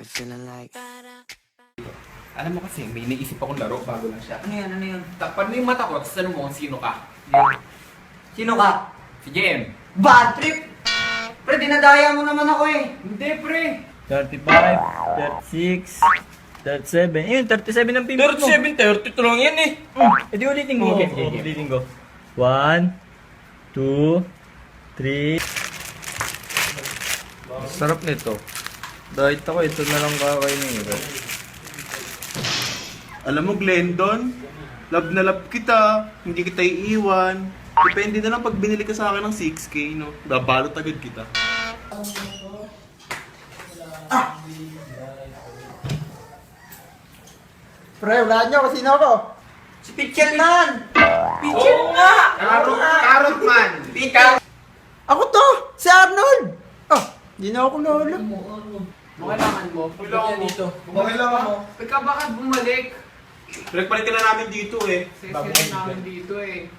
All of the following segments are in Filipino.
me feeling like. Alam mo kasi, may naisip akong laro bago lang siya. Ano yan? Ano yan? Takpan mo yung mata ko, tapos tanong mo kung sino ka. Sino ka? Si JM. Bad trip! Pre, dinadaya mo naman ako eh. Hindi, pre. 35, 36, 37. Yun, 37 ang pindot mo. 32 lang yan eh. Edi ulitin ko. Okay, okay, okay. Ulitin ko. 1, 2, 3. Sarap nito. Diet ako, ito na lang kakainin ko. Alam mo, Glendon, love na love kita, hindi kita iiwan. Depende na lang pag binili ka sa akin ng 6K, no? Babalot agad kita. Pre, wala nyo kasi sino ako. Si Pitchel man! Pitcher nga! Karot man. Ikaw. Ako to! Si Arnold! Ah, hindi na ako nalap. Kailangan mo. Kailangan dito. Kailangan mo. Ikaw baka bumalik. Pinagpalit ka na namin dito eh. Session namin dito eh.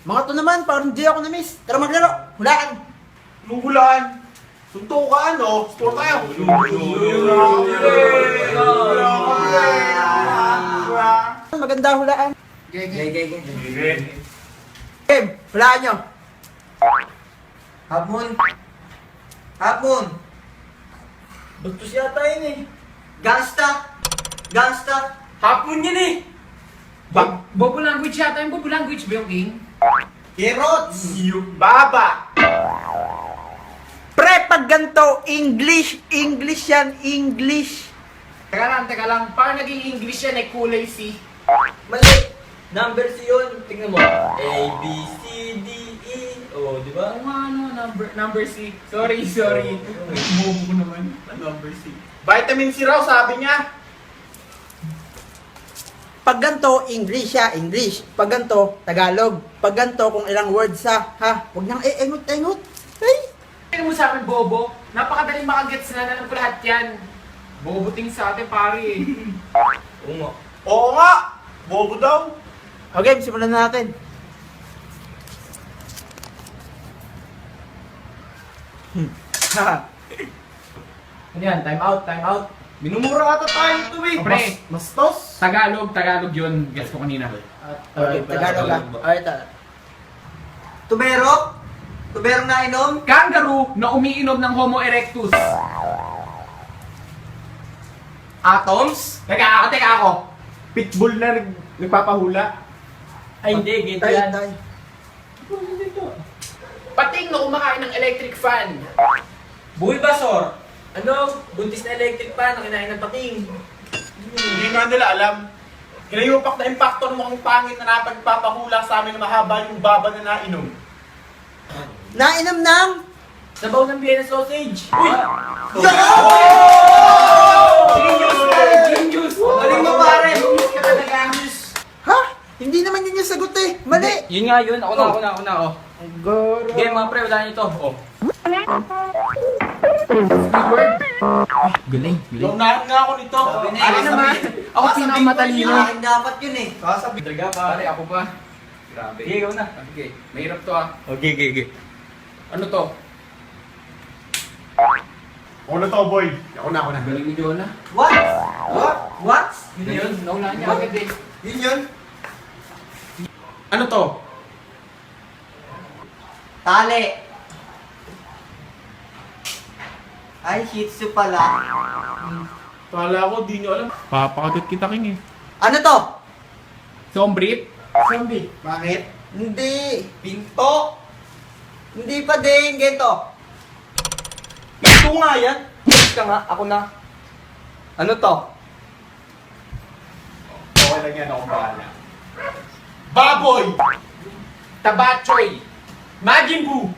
Mga to naman, parang hindi ako na-miss. Tara maglaro! Hulaan! Nung hulaan, suntukaan, no? Sport tayo. Maganda hulaan. Gege. Game, hulaan nyo. Hapon. Hapon. Bastos yata yun eh. Gangsta. Gangsta. Hapon yan eh. Bobo language yata yung bobo language ba yung king? Heroes. Baba! Pre, pag ganito, English. English yan, English. Teka lang. Paano naging English yan ay kulay C? Mali. Numbers yun. Tingnan mo. A, B, C, D, E. Oh, di ba? Oo nga ano, number C. Sorry. Bobo ko naman. Number 6. Vitamin C raw, sabi niya. Pag ganito, English siya, English. Pag ganito, Tagalog. Pag ganito, kung ilang words ha, huwag nang engot-engot. Ay! Tingnan mo sa amin, bobo. Napakadaling makagets na alam ko lahat yan. Bobo ting sa atin, pare eh. Oo nga. Oo nga! Bobo daw. Okay, simulan na natin. Ano yan? Time out. Minumura ata tayo ito eh. Pre. Mastos. Tagalog yun. Guess ko kanina. Okay, Tagalog lang. Alright, Tubero? Tuberong nainom? Kangaroo na umiinom ng Homo erectus. Atoms? Teka ako. Pitbull na nagpapahula. Ay, hindi. Ganito Tay, yan. tay. Pating na kumakain ng electric fan. Buhay basor. Ano? Buntis na electric pan na kinain ng pating. Hindi nga nila alam. Kinayupak na impactor mo ang pangit na napagpapahula sa amin na mahaba yung baba na nainom. Nainom ng? Sabaw ng Vienna sausage. Uy! Genius! Galing mo, pare. Genius ka talaga. Ha? Hindi naman yun yung sagot eh. Mali. Yun nga yun. Ako na. Oh. Goro. Game mga pre, wala nito. Oh. Keyword. Galing. Launahan nga ako nito. Ano naman? Ako pinakamatalino. Dapat yun eh. Talaga pare, ako pa. Grabe. Sige, ikaw na. Okay, mahirap to ah. Okay. Ano to? Ako na to, boy. Ako na. Galing ni Jonah. What? What? Yun yun, nauna niya agad eh. Yun yun? Ano to? Tali. Ay, Shih Tzu pala. Kala ko, di nyo alam. Papakagat kita, King eh. Ano to? Sombrit? Zombie. Bakit? Hindi. Pinto. Hindi pa din. Ganito. Ito nga yan. Yes ka nga. Ako na. Ano to? Okay lang yan, ako bahala. Baboy! Tabachoy! Majin Buu!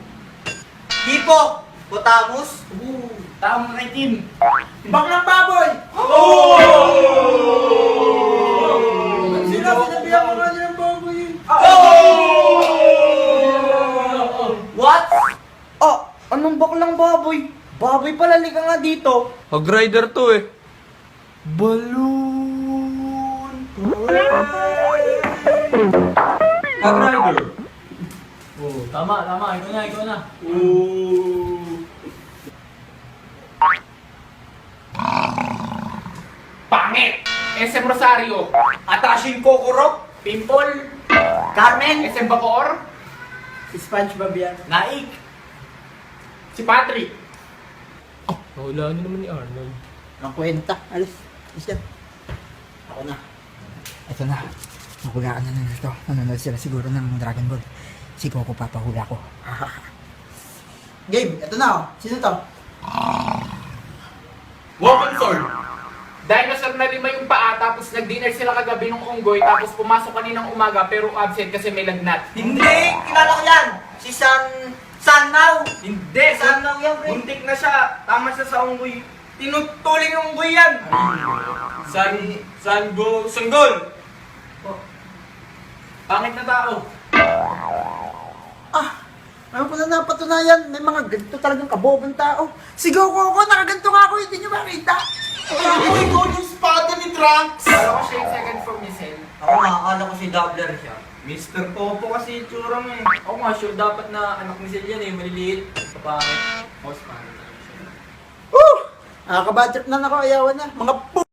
Hipo. Potamus. Tamang 19. Baklang baboy. Sinabi na biya mo nga ng baboy. What? Oh, anong baklang baboy? Baboy pala, liga nga dito. Hog-rider to eh. Balloon. Hog-rider. Oh, tama. Ikaw na. Ooh. SM Rosario. Atashin Kokoro. Pimple. Carmen! SM Bacoor. Si SpongeBob yan. Naik. Si Patrick. Wala na naman ni Arnold. Ang kwenta. Alis. Alis yan. Ako na. Ito na. Mahulaan na nito. Nanonood sila siguro ng Dragon Ball. Si Coco papahula ko. Game. Ito na oh. Sino to? Woken Sword. Dinosaur na 5 yung paa, tapos nag-dinner sila kagabi ng unggoy, tapos pumasok kaninang umaga pero absent kasi may lagnat. Hindi! Kilala ko yan! Si Sannaw! Hindi! Sannaw yan, pre. Buntik na siya. Tama siya sa unggoy. Tinutuling ng unggoy yan! Sanggol! Pangit na tao. Ano ko na napatunayan? May mga ganito talagang kabobong tao. Sigaw ko, nakaganto nga ako, hindi nyo makita. Ako, ikaw yung espada ni Trunks! Alam ko siya yung second from Michelle. Ako nga, akala ko si Doubler siya. Mr. Popo kasi itsura mo eh. Ako nga, sure dapat na anak ni Sel yan eh, maliliit. Kapangit. Most pangit talaga siya. Nakaka-bad trip na ako, ayawan na. Mga